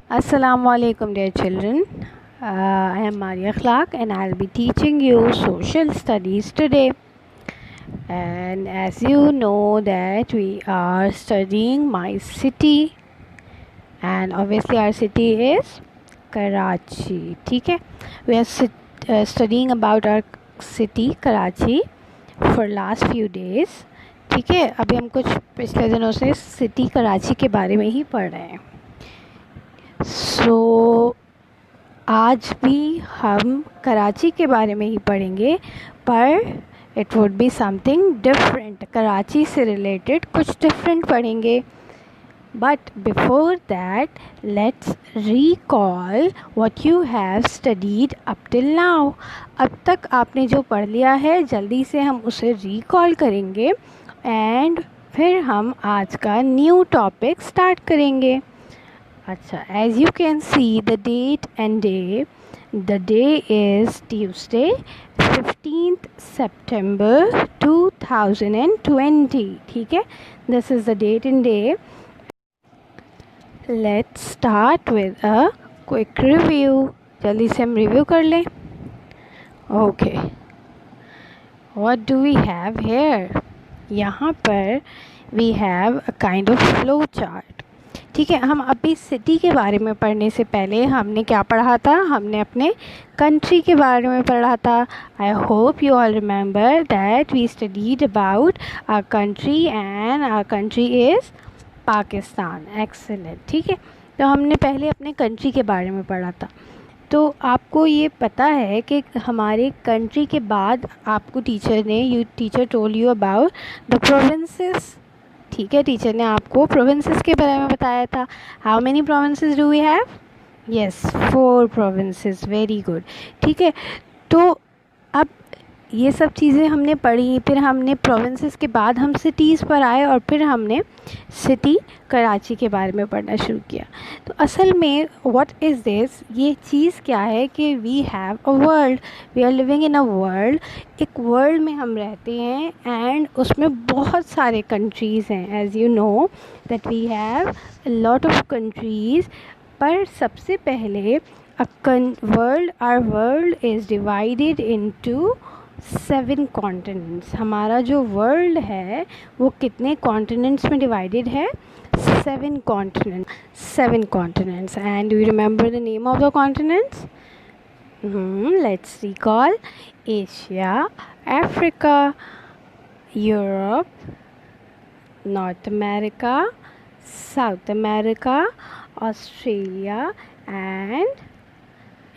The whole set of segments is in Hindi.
Assalamu alaikum dear children. I am Maria Akhlaq and I'll be teaching you social studies today. And as you know that we are studying my city and obviously our city is Karachi. ठीक है? We are studying about our city Karachi for last few days. ठीक है? अभी हम कुछ पिछले दिनों से सिटी कराची के बारे में ही पढ़ रहे हैं. आज भी हम कराची के बारे में ही पढ़ेंगे पर it would be something different. Karachi से रिलेटेड कुछ डिफरेंट पढ़ेंगे. But before that let's recall what you have studied up till now. अब तक आपने जो पढ़ लिया है जल्दी से हम उसे रिकॉल करेंगे एंड फिर हम आज का न्यू टॉपिक स्टार्ट करेंगे. अच्छा, as you can see the date and day, the day is Tuesday 15th September 2020. ठीक है, this is the date and day. Let's start with a quick review. जल्दी से हम रिव्यू कर लें. Okay, what do we have here? यहाँ पर we have a kind of flow chart. ठीक है, हम अभी सिटी के बारे में पढ़ने से पहले हमने क्या पढ़ा था? हमने अपने कंट्री के बारे में पढ़ा था. I hope you all remember that we studied about our country and our country is Pakistan. Excellent. ठीक है, तो हमने पहले अपने कंट्री के बारे में पढ़ा था. तो आपको ये पता है कि हमारे कंट्री के बाद आपको teacher told you about the provinces. ठीक है, टीचर ने आपको प्रोविंसेस के बारे में बताया था. How many provinces do we have? Yes, 4 provinces. Very good. ठीक है, तो अब ये सब चीज़ें हमने पढ़ी. फिर हमने प्रोविंसेस के बाद हम सिटीज़ पर आए और फिर हमने सिटी कराची के बारे में पढ़ना शुरू किया. तो असल में व्हाट इज़ दिस, ये चीज़ क्या है कि we have a world. We are living in a world. एक वर्ल्ड में हम रहते हैं एंड उसमें बहुत सारे कंट्रीज़ हैं. As you know that we have a lot of countries. पर सबसे पहले our world is divided into 7 continents. हमारा जो वर्ल्ड है वो कितने कॉन्टिनेंट्स में डिवाइडेड है? 7 continents. And you remember the name of the continents? Let's recall. Asia, Africa, Europe, north America, south America, Australia and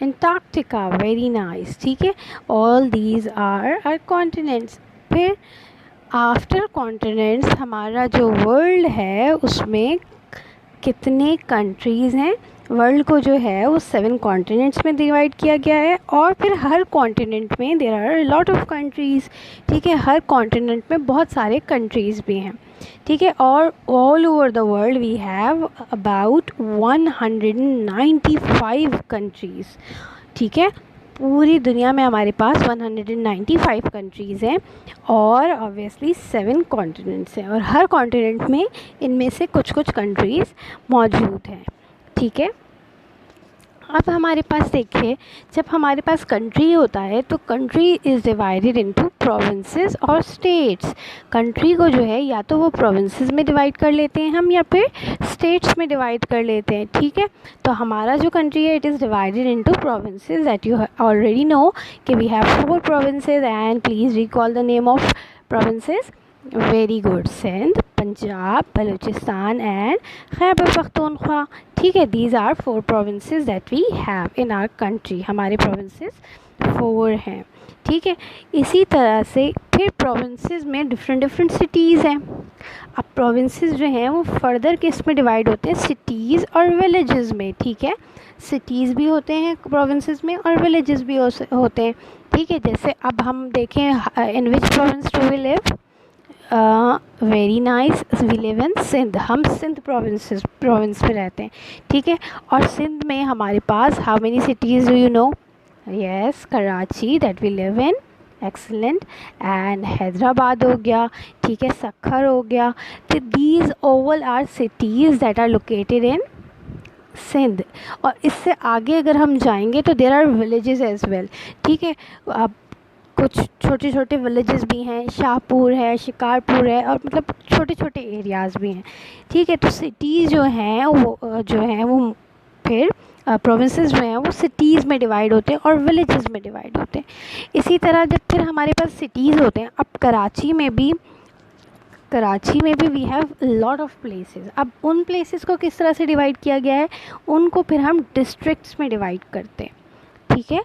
Antarctica. Very nice. ठीक है, all these are our continents. फिर आफ्टर कॉन्टिनेंट्स हमारा जो वर्ल्ड है उसमें कितने कंट्रीज़ हैं? वर्ल्ड को जो है वो 7 कॉन्टिनेंट्स में डिवाइड किया गया है और फिर हर कॉन्टिनेंट में there are lot of countries. ठीक है, हर कॉन्टिनेंट में बहुत सारे कंट्रीज़ भी हैं. ठीक है, और all over the world we have about 195 countries. ठीक है, पूरी दुनिया में हमारे पास 195 कंट्रीज़ हैं और ऑब्वियसली 7 कॉन्टिनेंट्स हैं और हर कॉन्टिनेंट में इनमें से कुछ कुछ कंट्रीज़ मौजूद हैं. ठीक है, अब हमारे पास देखिए, जब हमारे पास कंट्री होता है तो country is divided into provinces और स्टेट्स. कंट्री को जो है या तो वो प्रोविंसेस में डिवाइड कर लेते हैं हम या फिर स्टेट्स में डिवाइड कर लेते हैं. ठीक है, तो हमारा जो कंट्री है it is divided into provinces that you already know कि we have 4 provinces. And please recall the name of provinces. Very good. Sindh, Punjab, Balochistan and Khyber Pakhtunkhwa. ठीक है, these are 4 provinces that we have in our country. हमारे प्रोविंसेस 4 हैं. ठीक है, इसी तरह से फिर प्रोविंसेस में डिफरेंट सिटीज़ हैं. अब प्रोविंसेस जो हैं वो फर्दर किस में डिवाइड होते हैं? सिटीज़ और विलेजेस में. ठीक है, सिटीज़ भी होते हैं प्रोविंसेस में और विलेजेस भी होते हैं. ठीक है, जैसे अब हम देखें in which province do we live? Very nice, we live in Sindh. हम सिंध प्रोविंस में रहते हैं. ठीक है, और सिंध में हमारे पास how many cities do you know? Yes, Karachi that we live in. Excellent. And Hyderabad हो गया. ठीक है, सक्खर हो गया. तो these all are cities that are located in Sindh. और इससे आगे अगर हम जाएंगे तो there are villages as well, ठीक है। अब कुछ छोटे छोटे विलेजेस भी हैं, शाहपुर है, शिकारपुर है, और मतलब छोटे छोटे एरियाज़ भी हैं, ठीक है। तो सिटीज़ जो हैं वो फिर प्रोविंसेस जो हैं वो सिटीज़ में डिवाइड होते हैं और विलेजेस में डिवाइड होते हैं। इसी तरह जब फिर हमारे पास सिटीज़ होते हैं, अब कराची में भी we have lot of places. अब उन प्लेसेस को किस तरह से डिवाइड किया गया है, उनको फिर हम डिस्ट्रिक्ट्स में डिवाइड करते हैं, ठीक है।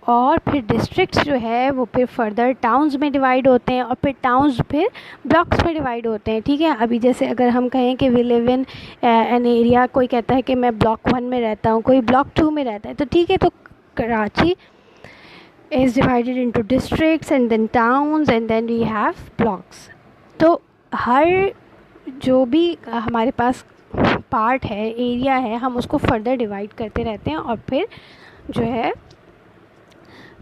और फिर डिस्ट्रिक्ट्स जो है वो फिर फर्दर टाउन्स में डिवाइड होते हैं, और फिर टाउन्स फिर ब्लॉक्स में डिवाइड होते हैं, ठीक है। अभी जैसे अगर हम कहें कि we live in an area, कोई कहता है कि मैं ब्लॉक 1 में रहता हूँ, कोई ब्लॉक 2 में रहता है, तो ठीक है। तो Karachi is divided into districts and then towns and then we have blocks। तो हर जो भी हमारे पास पार्ट है, एरिया है, हम उसको फर्दर डिवाइड करते रहते हैं, और फिर जो है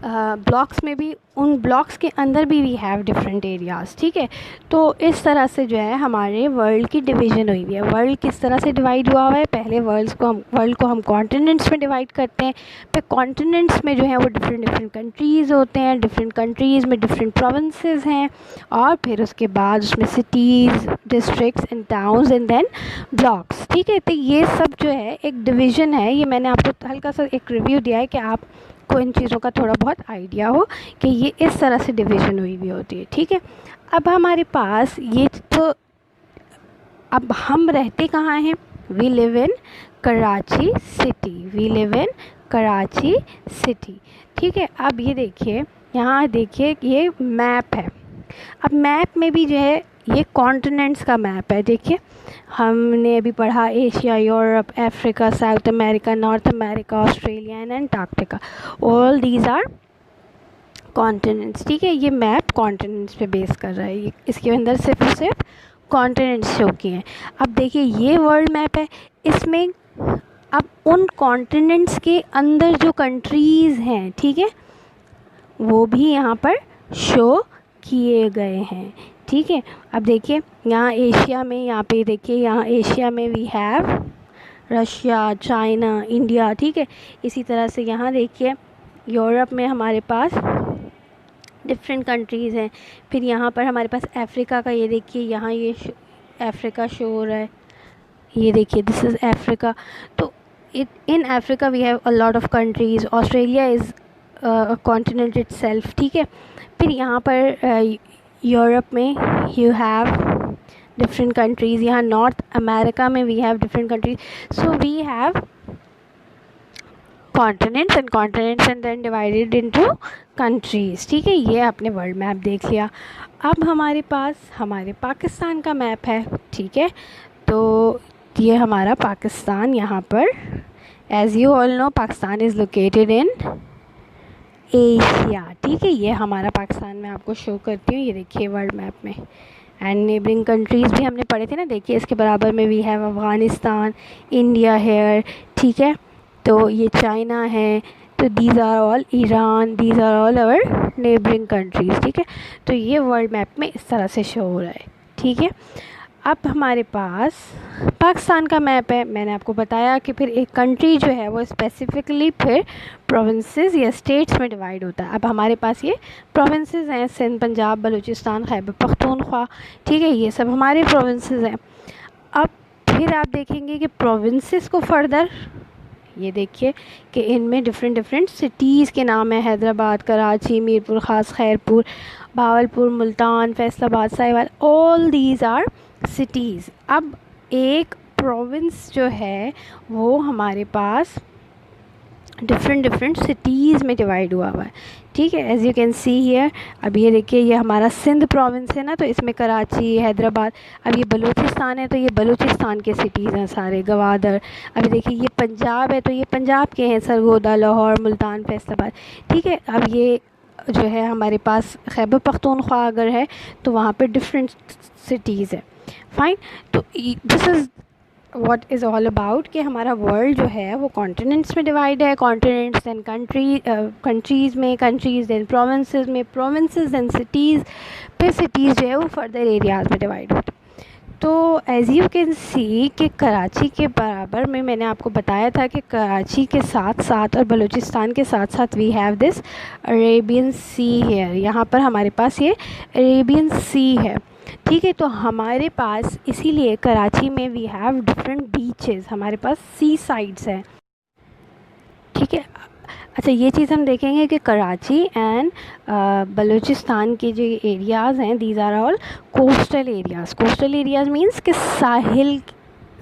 ब्लॉक्स में भी, उन ब्लॉक्स के अंदर भी वी हैव डिफरेंट एरियाज़, ठीक है। तो इस तरह से जो है हमारे वर्ल्ड की डिवीज़न हुई हुई है। वर्ल्ड किस तरह से डिवाइड हुआ हुआ है, पहले वर्ल्ड को हम कॉन्टिनेंट्स में डिवाइड करते हैं, फिर कॉन्टिनेंट्स में जो है वो डिफरेंट डिफरेंट कंट्रीज़ होते हैं, डिफरेंट कंट्रीज़ में डिफरेंट प्रोविंसेस हैं, और फिर उसके बाद उसमें cities, districts and towns and then blocks, ठीक है। तो ये सब जो है एक डिवीज़न है। ये मैंने आपको हल्का सा एक रिव्यू दिया है कि आप को इन चीज़ों का थोड़ा बहुत आइडिया हो कि ये इस तरह से डिवीज़न हुई हुई होती है, ठीक है। अब हमारे पास ये तो, अब हम रहते कहाँ हैं, we live in Karachi city, ठीक है। अब ये देखिए, यहाँ देखिए ये मैप है। अब मैप में भी जो है ये कॉन्टिनेंट्स का मैप है, देखिए हमने अभी पढ़ा Asia, Europe, Africa, South America, North America, Australia and Antarctica, all these are continents, ठीक है। ये मैप कॉन्टिनेंट्स पे बेस कर रहा है, ये इसके अंदर सिर्फ और सिर्फ कॉन्टिनेंट्स शो किए हैं। अब देखिए ये वर्ल्ड मैप है, इसमें अब उन कॉन्टिनेंट्स के अंदर जो कंट्रीज़ हैं, ठीक है, वो भी यहाँ पर शो किए गए हैं, ठीक है। अब देखिए यहाँ एशिया में, यहाँ पे देखिए यहाँ एशिया में we have Russia, China, India, ठीक है। इसी तरह से यहाँ देखिए यूरोप में हमारे पास डिफरेंट कंट्रीज़ हैं। फिर यहाँ पर हमारे पास अफ्रीका का, ये देखिए यहाँ ये अफ्रीका शो हो रहा है, ये देखिए दिस इज़ अफ्रीका। तो in Africa we have a lot of countries. Australia is continent itself, ठीक है। फिर यहाँ पर यूरोप में यू हैव डिफरेंट कंट्रीज़, यहाँ नॉर्थ अमेरिका में we have different countries. So we have continents and then divided into countries, ठीक है। ये आपने वर्ल्ड मैप देख लिया। अब हमारे पास हमारे पाकिस्तान का मैप है, ठीक है। तो ये हमारा पाकिस्तान, यहाँ पर as you all no Pakistan is located in Asia, ठीक है। ये हमारा पाकिस्तान मैं आपको शो करती हूँ, ये देखिए वर्ल्ड मैप में। एंड नेबरिंग कंट्रीज़ भी हमने पढ़े थे ना, देखिए इसके बराबर में we have Afghanistan, India here, ठीक है। तो ये चाइना है, तो these are all Iran, these are all our neighbouring countries, ठीक है। तो ये वर्ल्ड मैप में इस तरह से शो हो रहा है, ठीक है। अब हमारे पास पाकिस्तान का मैप है। मैंने आपको बताया कि फिर एक कंट्री जो है वो स्पेसिफ़िकली फिर प्रोविंसेस या स्टेट्स में डिवाइड होता है। अब हमारे पास ये प्रोविंसेस हैं, सिंध, पंजाब, बलूचिस्तान, खैबर पख्तूनख्वा, ठीक है, ये सब हमारे प्रोविंसेस हैं। अब फिर आप देखेंगे कि प्रोविंसेस को फर्दर, ये देखिए कि इनमें डिफरेंट डिफरेंट सिटीज़ के नाम हैं, Hyderabad, Karachi, Mirpur Khas, Khairpur, Bahawalpur, Multan, Faisalabad, Sahiwal, all these are cities. अब एक प्रोविंस जो है वो हमारे पास डिफरेंट डिफरेंट सिटीज़ में डिवाइड हुआ हुआ है, ठीक है, as you can see here. अब ये देखिए ये हमारा सिंध प्रोविंस है ना, तो इसमें कराची, हैदराबाद। अब ये बलूचिस्तान है, तो ये बलूचिस्तान के सिटीज़ हैं सारे, गवादर। अभी देखिए ये पंजाब है, तो ये पंजाब के हैं, सरगोदा, लाहौर, मुल्तान, फैसलाबाद, ठीक है। अब ये जो है हमारे पास खैबर पख्तूनख्वा अगर है तो वहाँ पे डिफरेंट सिटीज़ है, फाइन। तो this is what is all about कि हमारा वर्ल्ड जो है वो कॉन्टिनेंट्स में डिवाइड है, कॉन्टिनेंट्स दैन कंट्रीज़ में, कंट्रीज़ दैन प्रोविंसेस में, प्रोविंसेस दैन सिटीज़, फिर सिटीज़ जो है वो फर्दर एरियाज़ में डिवाइड होती है। तो एज़ यू कैन सी कि कराची के बराबर में मैंने आपको बताया था कि कराची के साथ साथ और बलूचिस्तान के साथ साथ we have this Arabian C here. यहाँ पर हमारे पास ये अरेबियन सी है, ठीक है। तो हमारे पास इसीलिए कराची में वी हैव डिफरेंट बीचेस, हमारे पास सी साइड्स हैं, ठीक है। अच्छा, ये चीज़ हम देखेंगे कि कराची एंड बलूचिस्तान के जो एरियाज़ हैं, these are all coastal areas. Coastal areas means कि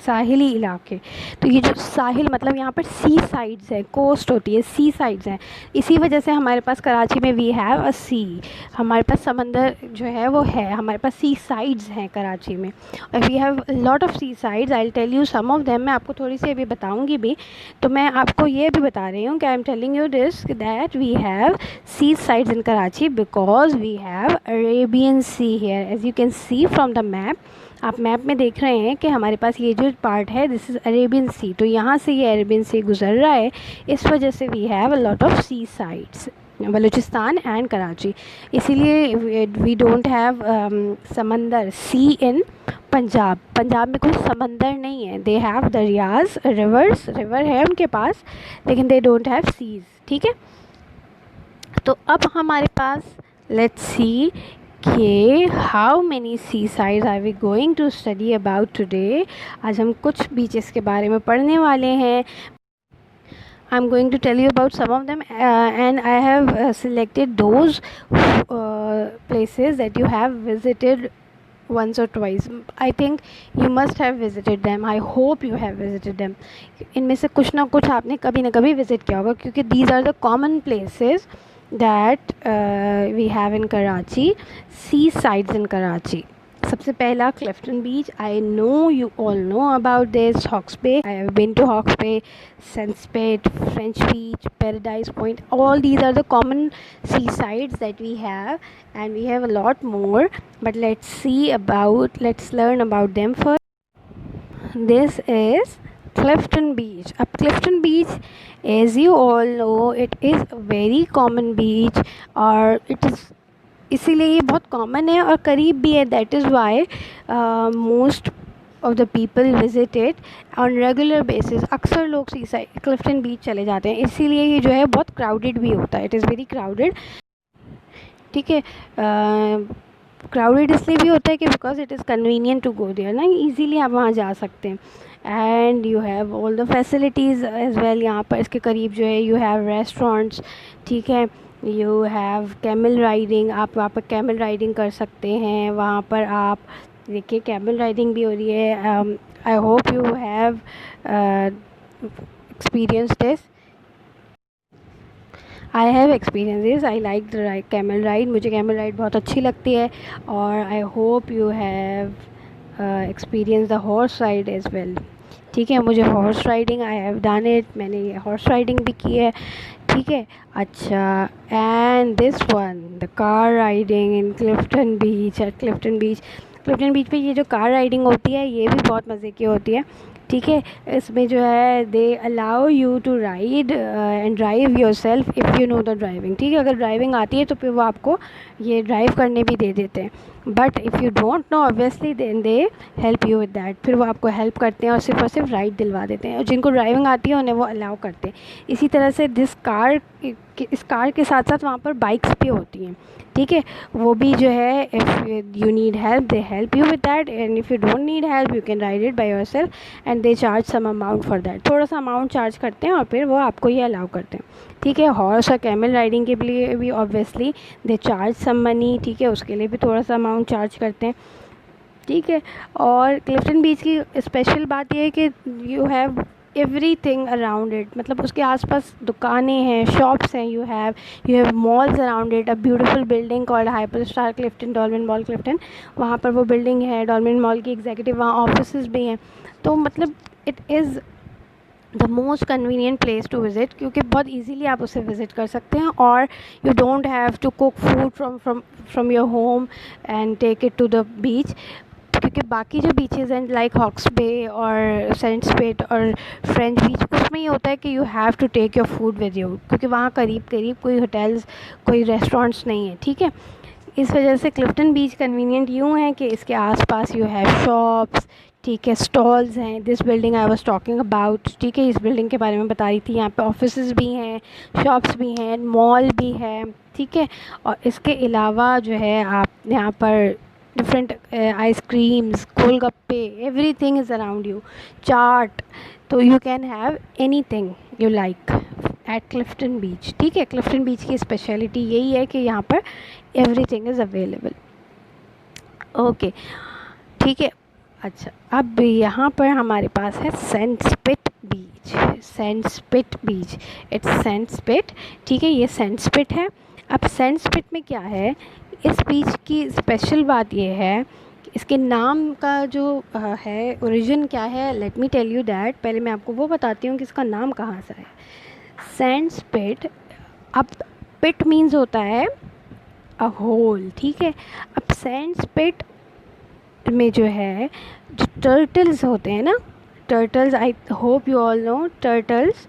साहिली इलाके। तो ये जो साहिल मतलब यहाँ पर सी साइड्स है, कोस्ट होती है, सी साइड्स हैं। इसी वजह से हमारे पास कराची में वी हैव अ सी, हमारे पास समंदर जो है वो है, हमारे पास सी साइड्स हैं कराची में। और we have lot of sea sides, I will tell you some of them. मैं आपको थोड़ी सी अभी बताऊँगी भी। तो मैं आपको ये भी बता रही हूँ कि I am telling you this that we have sea sides in Karachi because we have Arabian C here. As you can see from the map, आप मैप में देख रहे हैं कि हमारे पास ये जो पार्ट है दिस इज़ अरेबियन सी। तो यहाँ से ये अरेबियन सी गुजर रहा है, इस वजह से we have a lot of sea sides Balochistan and Karachi. इसीलिए वी डोंट हैव समंदर सी इन पंजाब। पंजाब में कोई समंदर नहीं है, दे हैव दरियाज, रिवर्स, रिवर है उनके पास, लेकिन दे डोंट हैव सीज़, ठीक है। तो अब हमारे पास लेट्स सी कि how many sea sides are we going to study about today. आज हम कुछ बीचेस के बारे में पढ़ने वाले हैं। I am going to tell you about some of them and I have selected those places that you have visited once or twice. I think you must have visited them. I hope you have visited them. इनमें से कुछ ना कुछ आपने कभी ना कभी विज़िट किया होगा, क्योंकि these are the common places that we have in Karachi, sea sides in Karachi. सबसे पहला Clifton Beach. I know you all know about this. Hawks Bay, I have been to Hawks Bay, Sandspit, French Beach, Paradise Point, all these are the common sea sides that we have and we have a lot more, but let's learn about them first. This is Clifton Beach. Up Clifton Beach, as you all know, it is a very common beach, और it is इसीलिए ये बहुत कॉमन है और करीब भी है। That is why most of the people visit it on regular basis. अक्सर लोग सी साइड क्लिफ्टन बीच चले जाते हैं, इसीलिए ये जो है बहुत क्राउडेड भी होता है। इट इज़ वेरी क्राउडेड, ठीक है। क्राउडेड इसलिए भी होता है कि because it is convenient to go there ना, ईजीली आप वहाँ जा सकते हैं। And you have all the facilities as well. यहाँ पर इसके करीब जो है यू हैव रेस्टोरेंट्स, ठीक है। यू हैव कैमल राइडिंग, आप वहाँ पर कैमल राइडिंग कर सकते हैं। वहाँ पर आप देखिए कैमल राइडिंग भी हो रही है। I hope you have experience this. I have experience this. I like the camel ride, मुझे कैमल राइड बहुत अच्छी लगती है। और I hope you have experience the horse ride as well, ठीक है। मुझे horse riding, I have done it, मैंने हॉर्स राइडिंग भी की है, ठीक है। अच्छा, and this one the car riding in Clifton Beach. At Clifton Beach पे ये जो कार राइडिंग होती है ये भी बहुत मज़े की होती है, ठीक है। इसमें जो है they allow you to ride and drive yourself if you know the driving, ठीक है। अगर ड्राइविंग आती है तो फिर वो आपको ये ड्राइव करने भी दे देते हैं, but if you don't know obviously then they help you with that. फिर वो आपको हेल्प करते हैं और सिर्फ राइड दिलवा देते हैं, और जिनको ड्राइविंग आती है उन्हें वो अलाउ करते हैं। इसी तरह से इस कार के साथ साथ वहाँ पर बाइक्स भी होती हैं, ठीक है। वो भी जो है if you need help they help you with that, and if you don't need help you can ride it by yourself and they charge some amount for that. थोड़ा सा अमाउंट चार्ज करते हैं और फिर वो आपको ये अलाउ करते हैं, ठीक है। हॉर्स और कैमल राइडिंग के लिए भी obviously they charge some money, ठीक है, उसके लिए भी थोड़ा सा अमाउंट चार्ज करते हैं, ठीक है। और क्लिफ्टन बीच की स्पेशल बात यह है कि you have everything around it, मतलब उसके आसपास दुकानें हैं, शॉप्स हैं, you have malls around it. A beautiful building called Hyper Star Clifton Dolmen Mall Clifton, वहाँ पर वो बिल्डिंग है डॉल्मेन मॉल की एग्जीक्यूटिव, वहाँ ऑफिस भी हैं। तो मतलब it is the most convenient place to visit, क्योंकि बहुत ईजीली आप उसे विज़िट कर सकते हैं और you don't have to cook food from your home and take it to the beach. क्योंकि बाकी जो बीचेज़ हैं लाइक हॉक्स बे और सनस्पेट और फ्रेंच बीच, उसमें ये होता है कि you have to take your food with you, क्योंकि वहाँ करीब कोई होटल्स, कोई रेस्टोरेंट्स नहीं है, ठीक है। इस वजह से क्लिफ्टन बीच कन्वीनियंट यूँ है कि इसके आसपास यू हैव शॉप्स, ठीक है, स्टॉल्स हैं। This building I was talking about, ठीक है, इस बिल्डिंग के बारे में बता रही थी। यहाँ पे ऑफिसेज भी हैं, शॉप्स भी हैं, मॉल भी है, ठीक है। और इसके अलावा जो है आप यहाँ पर different ice creams, golgappe, everything is around you, chaat, तो you can have anything you like at Clifton beach, ठीक है। क्लिफ्टन बीच की स्पेशलिटी यही है कि यहाँ पर एवरीथिंग इज़ अवेलेबल। ओके, ठीक है। अच्छा, अब यहाँ पर हमारे पास है सैंडस्पिट बीच। सैंडस्पिट बीच, इट्स सैंडस्पिट, ठीक है, ये सैंडस्पिट है। अब सैंडस्पिट में क्या है, इस बीच की स्पेशल बात ये है कि इसके नाम का जो है ओरिजिन क्या है, let me tell you that. पहले मैं आपको वो बताती हूँ कि इसका नाम कहाँ से है। सैंडस्पिट, अब पिट मीन्स होता है अ होल, ठीक है। अब सैंडस्पिट में जो है, जो टर्टल्स होते हैं ना, turtles, I hope you all know turtles,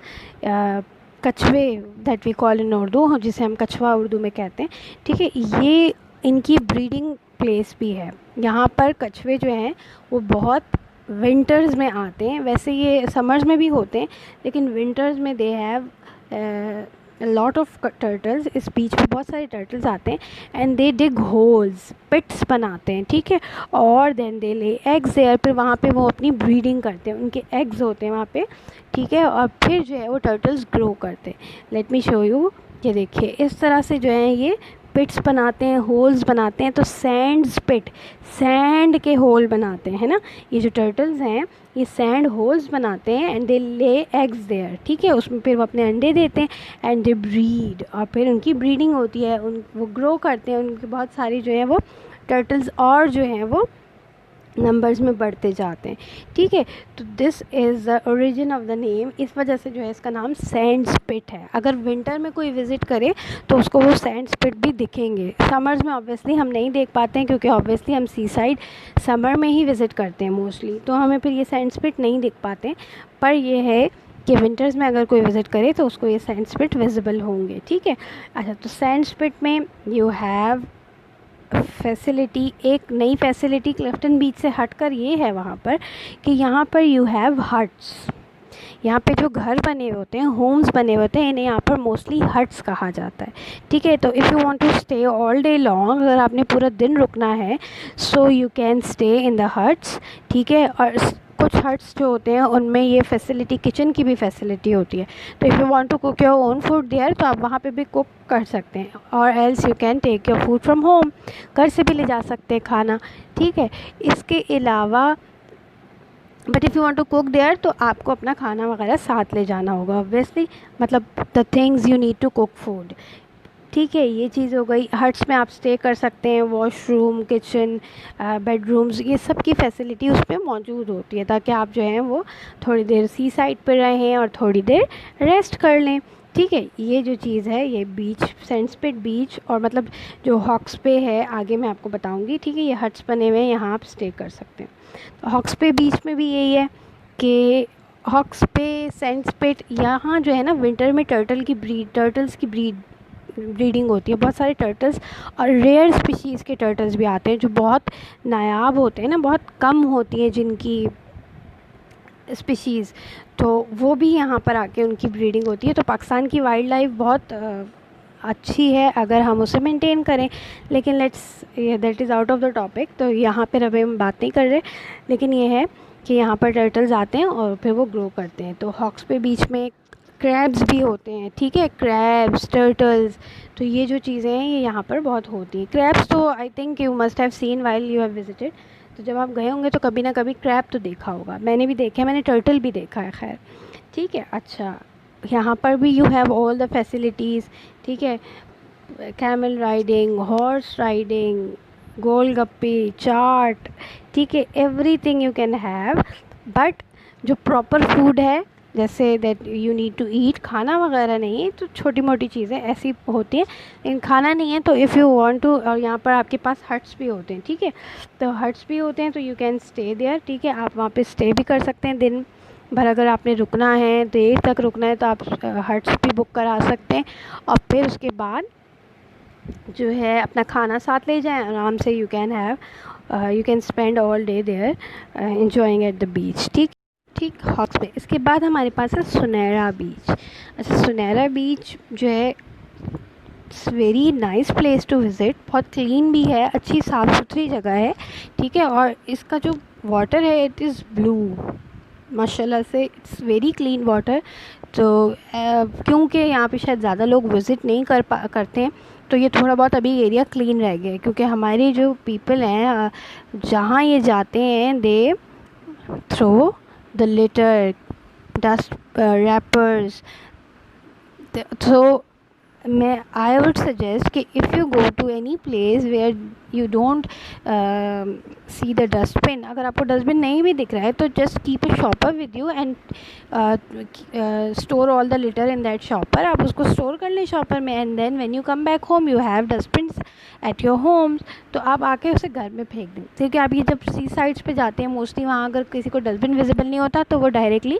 कछुए that we call in Urdu, जिसे हम कछुआ उर्दू में कहते हैं, ठीक है। ये इनकी ब्रीडिंग प्लेस भी है। यहाँ पर कछुए जो हैं वो बहुत विंटर्स में आते हैं, वैसे ये समर्स में भी होते हैं, लेकिन विंटर्स में they have lot of turtles. इस बीच पे बहुत सारे टर्टल्स आते हैं एंड दे डिग होल्स, पिट्स बनाते हैं, ठीक है। और then they lay eggs there, फिर वहाँ पे वो अपनी ब्रीडिंग करते हैं, उनके एग्स होते हैं वहाँ पे, ठीक है। और फिर जो है वो टर्टल्स ग्रो करते हैं। लेट मी शो यू, ये देखिए इस तरह से जो है ये पिट्स बनाते हैं, होल्स बनाते हैं। तो सैंड्स पिट, सैंड के होल बनाते हैं ना, ये जो टर्टल्स हैं ये सैंड होल्स बनाते हैं and they lay eggs there, ठीक है। उसमें फिर वो अपने अंडे देते हैं एंड दे ब्रीड, और फिर उनकी ब्रीडिंग होती है, वो ग्रो करते हैं, उनके बहुत सारी जो है वो टर्टल्स और जो हैं वो नंबर्स में बढ़ते जाते हैं, ठीक है। तो this is the origin of the name, इस वजह से जो है इसका नाम सैंडस्पिट है। अगर विंटर में कोई विज़िट करे तो उसको वो सैंडस्पिट भी दिखेंगे। समर्स में ऑब्वियसली हम नहीं देख पाते हैं, क्योंकि ऑब्वियसली हम सी साइड समर में ही विज़िट करते हैं मोस्टली, तो हमें फिर ये सैंडस्पिट नहीं दिख पाते। पर यह है कि विंटर्स में अगर कोई विज़िट करे तो उसको ये सैंडस्पिट विजिबल होंगे, ठीक है। अच्छा, तो सैंडस्पिट में यू हैव फैसिलिटी, एक नई फैसिलिटी क्लिफ्टन बीच से हटकर ये है वहाँ पर कि यहाँ पर यू हैव हट्स। यहाँ पे जो घर बने होते हैं, होम्स बने होते हैं, इन्हें यहाँ पर मोस्टली हट्स कहा जाता है, ठीक है। तो if you want to stay all day long, अगर आपने पूरा दिन रुकना है, so you can stay in the huts, ठीक है। और कुछ हट्स जो होते हैं उनमें ये फैसिलिटी, किचन की भी फैसिलिटी होती है। तो if you want to cook your own food there, तो आप वहाँ पे भी कुक कर सकते हैं, और else you can take your food from home, घर से भी ले जा सकते हैं खाना, ठीक है। इसके अलावा but if you want to cook there, तो आपको अपना खाना वगैरह साथ ले जाना होगा ऑब्वियसली, मतलब the things you need to cook food, ठीक है। ये चीज़ हो गई। हट्स में आप स्टे कर सकते हैं, वॉशरूम, किचन, बेडरूम्स, ये सब की फैसिलिटी उस पर मौजूद होती है, ताकि आप जो हैं वो थोड़ी देर सी साइड पर रहें और थोड़ी देर रेस्ट कर लें, ठीक है। ये जो चीज़ है, ये बीच, सैंडस्पिट बीच, और मतलब जो हॉक्स पे है आगे मैं आपको बताऊंगी, ठीक है। ये हट्स बने हुए हैं, यहाँ आप स्टे कर सकते हैं। तो हॉक्स पे बीच में भी यही है कि हॉक्स पे, सैंडस्पिट, यहाँ जो है ना विंटर में टर्टल्स की ब्रीडिंग होती है, बहुत सारे टर्टल्स, और रेयर स्पीशीज़ के टर्टल्स भी आते हैं जो बहुत नायाब होते हैं ना, बहुत कम होती हैं जिनकी स्पीशीज़, तो वो भी यहाँ पर आके उनकी ब्रीडिंग होती है। तो पाकिस्तान की वाइल्ड लाइफ बहुत अच्छी है अगर हम उसे मेंटेन करें, लेकिन that is out of the topic, तो यहाँ पर अभी हम बात नहीं कर रहे। लेकिन ये है कि यहाँ पर टर्टल्स आते हैं और फिर वो ग्रो करते हैं। तो हॉक्स पे बीच में क्रैब्स भी होते हैं, ठीक है, क्रैब्स, टर्टल्स, तो ये जो चीज़ें हैं ये यहाँ पर बहुत होती हैं। क्रैब्स तो I think you must have seen while you have visited, तो जब आप गए होंगे तो कभी ना कभी क्रैब तो देखा होगा, मैंने भी देखा है, मैंने टर्टल भी देखा है, खैर, ठीक है। अच्छा, यहाँ पर भी you have all the facilities, ठीक है, camel riding, horse riding, golgappe, chaat, ठीक है, everything you can have. But जो प्रॉपर फूड है, जैसे that you need to eat, खाना वगैरह नहीं है, तो छोटी मोटी चीज़ें ऐसी होती हैं, लेकिन खाना नहीं है। तो इफ़ यू वांट टू, और यहाँ पर आपके पास हट्स भी होते हैं, ठीक है, तो हट्स भी होते हैं, तो यू कैन स्टे देयर, ठीक है। आप वहाँ पे स्टे भी कर सकते हैं दिन भर, अगर आपने रुकना है, देर तक रुकना है, तो आप हट्स भी बुक करा सकते हैं। और फिर उसके बाद जो है अपना खाना साथ ले जाएं, आराम से you can spend all day there enjoying at the beach. ठीक ठीक हॉक्स पे। इसके बाद हमारे पास है सुनहरा बीच। अच्छा, सुनहरा बीच जो है it's very nice place to visit, बहुत क्लीन भी है, अच्छी साफ़ सुथरी जगह है। ठीक है, और इसका जो वाटर है इट इज़ ब्लू, माशाल्लाह से इट्स वेरी क्लीन वाटर। तो क्योंकि यहाँ पे शायद ज़्यादा लोग विज़िट नहीं करते हैं, तो ये थोड़ा बहुत अभी एरिया क्लीन रह गया है, क्योंकि हमारे जो पीपल हैं जहाँ ये जाते हैं they throw the litter, dust wrappers. तो मैं आई वुड सजेस्ट कि if you go to any place where you don't see the dustbin, अगर आपको डस्टबिन नहीं भी दिख रहा है तो just keep a shopper with you and store all the litter in that shopper. आप उसको स्टोर कर लें शॉपर में, and then when you come back home you have dustbins at your homes, तो आप आके उसे घर में फेंक दें। क्योंकि आप ये जब सी साइड्स पे जाते हैं मोस्टली, वहाँ अगर किसी को डस्टबिन विजिबल नहीं होता तो वो डायरेक्टली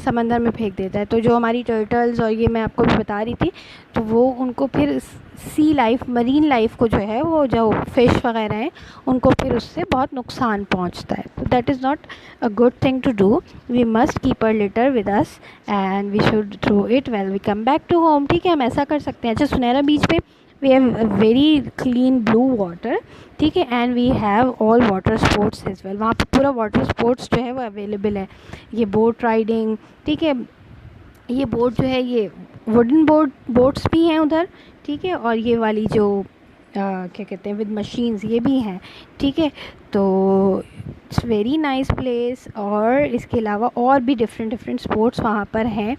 समंदर में फेंक देता है। तो जो हमारी टर्टल्स और ये मैं आपको भी बता रही थी, तो वो उनको फिर सी लाइफ, मरीन लाइफ को जो है, वो जो फ़िश वगैरह हैं उनको फिर उससे बहुत नुकसान पहुंचता है। तो that is not a good thing to do. We must keep our litter with us and we should throw it well we come back to home. ठीक है, हम ऐसा कर सकते हैं। अच्छा, सुनहरा बीच पे we have very clean blue water. ठीक है, and we have all water sports as well. वहाँ पे पूरा वाटर स्पोर्ट्स जो है वो अवेलेबल है। ये बोट राइडिंग, ठीक है, ये बोट जो है ये वुडन बोट्स भी हैं उधर। ठीक है, और ये वाली जो क्या कहते हैं विद मशीन्स, ये भी हैं। ठीक है, तो इट्स वेरी नाइस प्लेस। और इसके अलावा और भी डिफरेंट स्पोर्ट्स वहाँ पर हैं।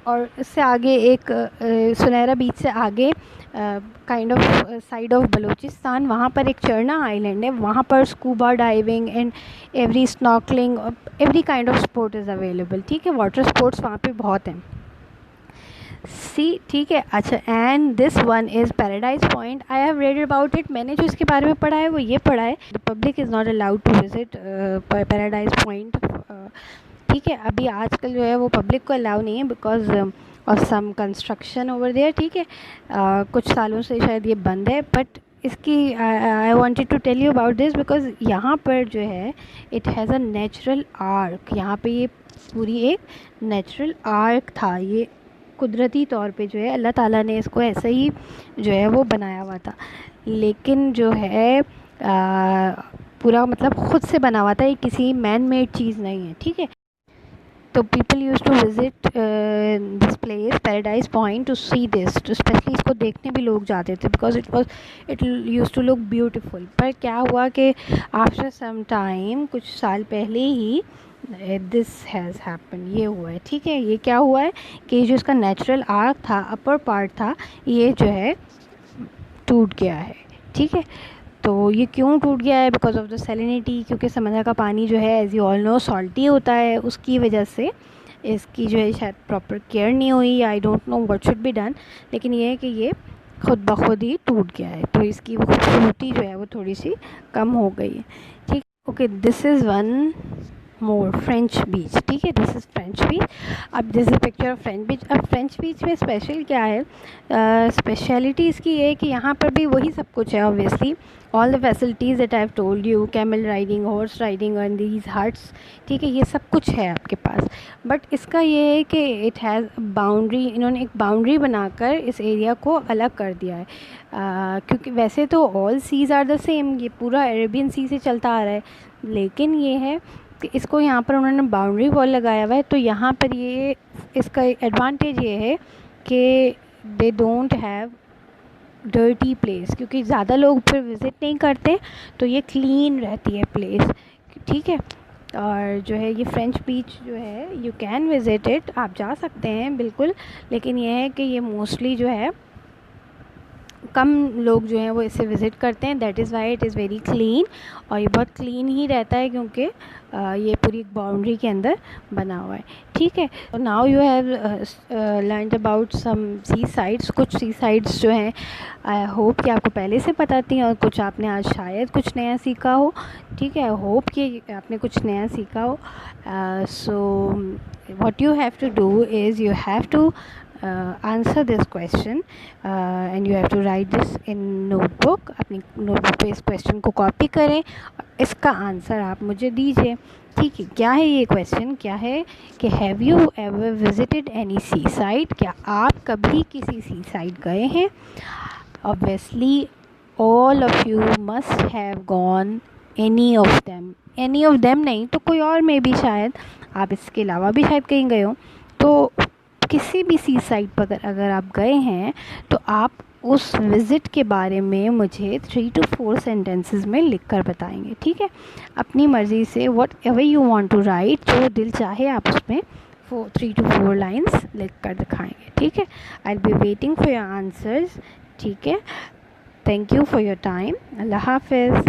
और इससे आगे एक सुनहरा बीच से आगे kind of side of Balochistan, वहाँ पर एक चरना आइलैंड है। वहाँ पर scuba diving and every snorkelling, every kind of sport is available. ठीक है, वाटर स्पोर्ट्स वहाँ पे बहुत हैं। सी, ठीक है। अच्छा, and this one is paradise point. I have read about it. मैंने जो इसके बारे में पढ़ा है वो ये पढ़ा है, the public is not allowed to visit Paradise Point. ठीक है, अभी आजकल जो है वो पब्लिक को अलाउ नहीं है because of some construction over there. ठीक है, कुछ सालों से शायद ये बंद है। बट इसकी I wanted to tell you about this because यहाँ पर जो है it has a natural arch. यहाँ पे ये पूरी एक नेचुरल आर्क था, ये कुदरती तौर पे जो है अल्लाह ताला ने इसको ऐसे ही जो है वो बनाया हुआ था। लेकिन जो है पूरा मतलब ख़ुद से बना हुआ था, ये किसी मैन मेड चीज़ नहीं है। ठीक है, तो people use to visit this place Paradise Point to see this, तो स्पेशली इसको देखने भी लोग जाते थे because it use to look beautiful. पर क्या हुआ कि आफ्टर सम टाइम, कुछ साल पहले ही दिस हैज़ हैपन, ये हुआ है। ठीक है, ये क्या हुआ है कि जो इसका नेचुरल आर्क था, अपर पार्ट था, ये जो है टूट गया है। ठीक है, तो ये क्यों टूट गया है? बिकॉज ऑफ द सैलिनिटी, क्योंकि समंदर का पानी जो है as you all know salty होता है, उसकी वजह से इसकी जो है शायद प्रॉपर केयर नहीं हुई। I don't know what should be done, लेकिन ये है कि ये खुद ब खुद ही टूट गया है, तो इसकी वो खूबसूरती जो है वो थोड़ी सी कम हो गई है। ठीक, okay, this is one more French Beach. ठीक है, दिस इज़ फ्रेंच बीच। अब this is picture of French Beach. अब फ्रेंच बीच में स्पेशल क्या है? स्पेशलिटी इसकी ये है कि यहाँ पर भी वही सब कुछ है obviously, all the facilities that I have told you, camel riding, horse riding and these huts. ठीक है, ये सब कुछ है आपके पास। बट इसका ये है कि इट हैज़ बाउंड्री, इन्होंने एक बाउंड्री बनाकर इस एरिया को अलग कर दिया है। क्योंकि वैसे तो all seas are the same, ये पूरा अरेबियन सी से चलता आ रहा है, लेकिन ये है कि इसको यहाँ पर उन्होंने बाउंड्री वॉल लगाया हुआ है। तो यहाँ पर ये इसका एडवांटेज ये है कि they don't have dirty place, क्योंकि ज़्यादा लोग फिर विज़िट नहीं करते, तो ये क्लीन रहती है प्लेस। ठीक है, और जो है ये फ्रेंच बीच जो है यू कैन विज़िट इट, आप जा सकते हैं बिल्कुल, लेकिन ये है कि ये मोस्टली जो है कम लोग जो हैं वो इसे विज़िट करते हैं। That is why it is very clean, और ये बहुत क्लीन ही रहता है क्योंकि ये पूरी बाउंड्री के अंदर बना हुआ है। ठीक है, तो now you have learned about some sea sides. कुछ सी साइड्स जो हैं आई होप कि आपको पहले से पता थी, और कुछ आपने आज शायद कुछ नया सीखा हो। ठीक है, आई होप कि आपने कुछ नया सीखा हो। So what you have to do is you have to answer this question and you have to write this in notebook. अपनी नोटबुक पे इस क्वेश्चन को कॉपी करें, इसका आंसर आप मुझे दीजिए। ठीक है, क्या है ये क्वेश्चन, क्या है कि have you ever visited any sea side, क्या आप कभी किसी सी साइड गए हैं? Obviously all of you must have gone any of them नहीं तो कोई और में भी शायद आप इसके अलावा भी शायद कहीं गए हो। तो किसी भी सी साइड पर अगर आप गए हैं तो आप उस विज़िट के बारे में मुझे 3 to 4 सेंटेंसेस में लिख कर बताएंगे। ठीक है, अपनी मर्ज़ी से whatever you want to write, जो दिल चाहे आप उसमें 3 to 4 लाइन्स लिख कर दिखाएंगे। ठीक है, I will be waiting for your answers. ठीक है, thank you for your time. अल्लाह हाफिज़।